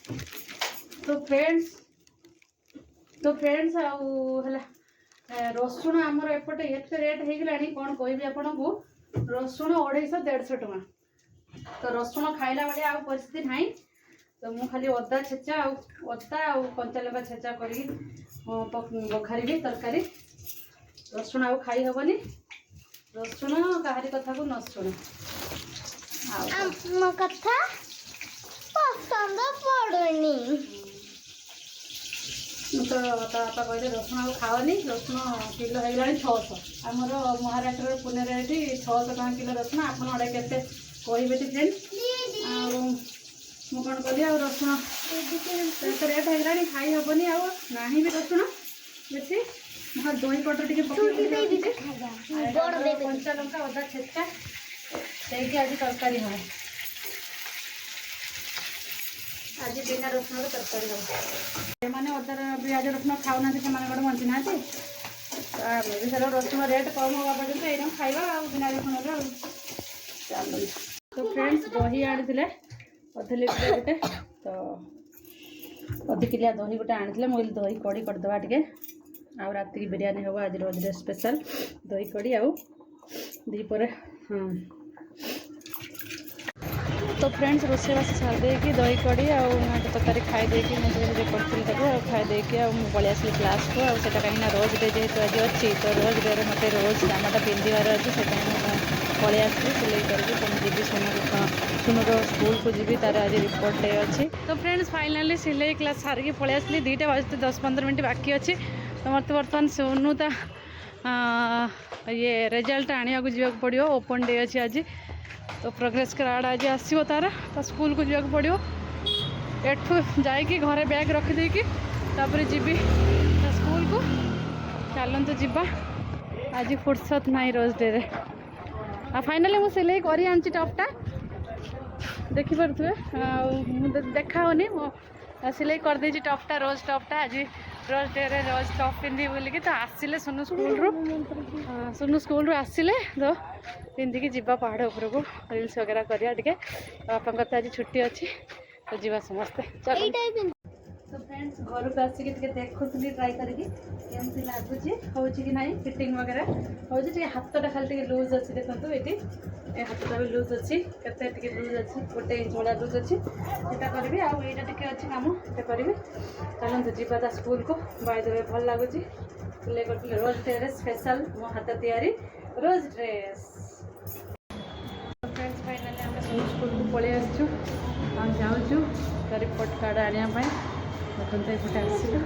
तो फ्रेंड्स आला रसुण आमर एपटे एत रेट हो गलानी कौन कहबी आपन को रसुण 250-150 टका। तो रसुण खाइला बेले आ परिस्थिति नहीं। तो मु खाली अदा छेचा अदा आ कंचा लगा छेचा करी बखारी तरकारी। रसुण आ खाई हेनी रसुण कहारी कथा को न शुण मो कथा पसंद पड़ुनी। तो बापा कहले रसुण आ खाओनी रसुण किलो हो गला 600। आमर महाराष्ट्र पुणे ये 600 टका किलो रसुण आप के कहे फ्रेंड मु कौन कली रसुण रेट हो गला खाई हेनी ना भी रसुण बेसी दही पटर टे कंचा लंका अदा छेचा देगी आज तरकारी हम आज बिना रसुण तरकारी हम मैंने अदर पिज रसुण खाऊना से बंची ना आम भी सर रसुण रेट कम होगा पर्यटन ये खाइबा बिना रसुण चलो। तो फ्रेंड्स दही आनी अध लिटर गोटे तो अध किलिया दही गोटे आनी मुझे दही कड़ी करदे टे आ राति की बिरयानी हम आज रोज स्पेशल दही कड़ी आ दीपर। तो फ्रेंड्स रोषेबास छाड़ी दही कड़ी तरकारी खाई देकी मुझे करी खाई देकी पलि आसली क्लास को आटा कहीं रोज डे जेहतु आज अच्छी तो रोज डे मत रोज जामाटा पिंधार अच्छे से पलि आसली सिलाई करके जी सुनूर स्कूल को जी तार आज रिपोर्ट डे अच्छी। तो फ्रेंड्स फाइनाली सिलाई क्लास सारिकी पलि आसली 2टा बजते 10-15 मिनट बाकी अच्छी। तो मत बर्तमान सोनू ता ये रिजल्ट आने को जावाक पड़ो ओपन डे अच्छी आज। तो प्रोग्रेस कार्ड आज आसो तार स्कूल को जावाक पड़ो एठू जाकि घरे बैग रखिदेकी तापर जीवी स्कूल को चलते जावा आज फुर्सत नहीं रोज डे रे। आ फाइनाली मुझे सिलाई कर आनी टपटा देखिपे देखा होनी सिलाई करदे टपटा रोज टपटा आज रोज डे रे रोज टप पिंधि बोलिकी तो आसिले सुनु स्कूल रू आसिले तो पिंधिकी जीवा पहाड़ उपर को रिल्स वगैरह करिया टिके बापा तो आज छुट्टी अच्छी तो जीवा समस्ते चलो। तो फ्रेंड्स घर को आसिक देखुली ट्राई करके केमती लगुच हो कि ना फिटिंग वगैरह हो हाथटा खाली लुज अच्छी देखो ये हाथटा भी लुज अच्छी के लुज अच्छी 1 इंच वाला लुज अच्छी सेटा करी आईटा टे अच्छी कम से करी चलते जीवा स्कूल को बाय द वे भल लगुच सिलाई कर रोज ड्रेस स्पेशल मो हाथ तैयारी रोज ड्रेस। फ्रेंड्स फाइनाली आम स्कूल को पलि आसचु जाऊँ रिपोर्ट कार्ड आने देखते ये आसलु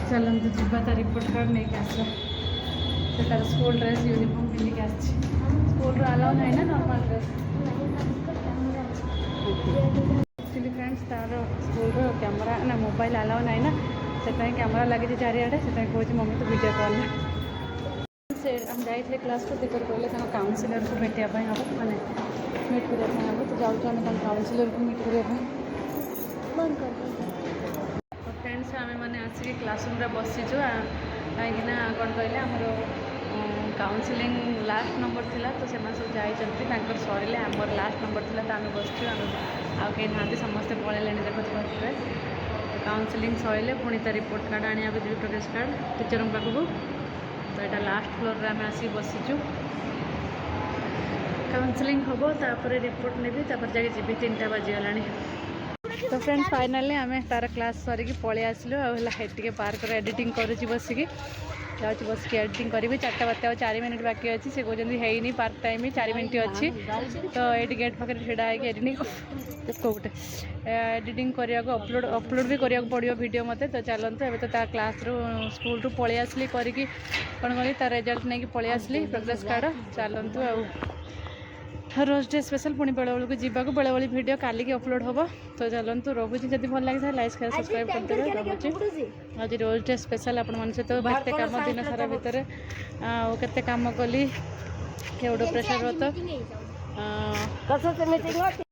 चलते जीवा रिपोर्ट कार्ड नहीं आस तार स्कूल ड्रेस यूनिफॉर्म पिंधिक आस स्कूल अलाउ ना ना नॉर्मल ड्रेस एक्चुअली फ्रेंड्स तार स्कूल कैमरा ना मोबाइल अलाउ ना ना से कैमरा लगी चारिआडे से कौन मम्मी तो वीडियो कॉल से हम जाइए क्लास को देखकर कहले काउनसिलर को भेटापी हम मैंने मीट करने हम तो जाऊँ काउनसिलर को मीट करने। तो फ्रेंड्स आम मैंने आसिक क्लासरूम बसीचु कहीं कौन कहले आमर काउनसिलिंग लास्ट नंबर थिला तो से सब जाइए सरिले आमर लास्ट नंबर थिला तो आम बसचु आउ कहीं ना समस्ते पलैले देखते काउनसिलिंग सरिले पुणी ता रिपोर्ट कार्ड आने जी प्रोग्रेस कार्ड टीचर पाखक तो यहाँ लास्ट फ्लोर आम आसिक बसीचु काउनसिलिंग हम तापर रिपोर्ट नेबी तापर जाके जी 3टा बाजीगला। तो फ्रेंड्स फाइनाली आम तार क्लास सरिकी पलि आसलु आगे पार्क एडिटिंग करुँच बसिकी जाऊँ बस एडिटिंग करी 4टा बात्या 4 मिनट बाकी अच्छी से कहते है पार्क टाइम 4 मिनट अच्छी तो ये गेट पाखे ढड़ा है एडिटिंग गोटे एडिटिंग करने अपलोड भी करा पड़ो वीडियो मत तो चलते एवं तो क्लास रू स्कूल रू पलि आसली करी कौन करी तार रिजल्ट नहीं पलि आसली प्रोग्रेस कार्ड चलतु रोज डे स्पेशल पुणी बेले बेलू जावाक बेले बेले वीडियो काली की अपलोड हम तो चलतु रोचे जब भल लगी लाइक शेयर सब्सक्राइब करदे रोचे आज रोज डे स्पेशल आपण मन सहित केते काम दिन सारा भितर केते काम कली केवड़ो प्रेशर होता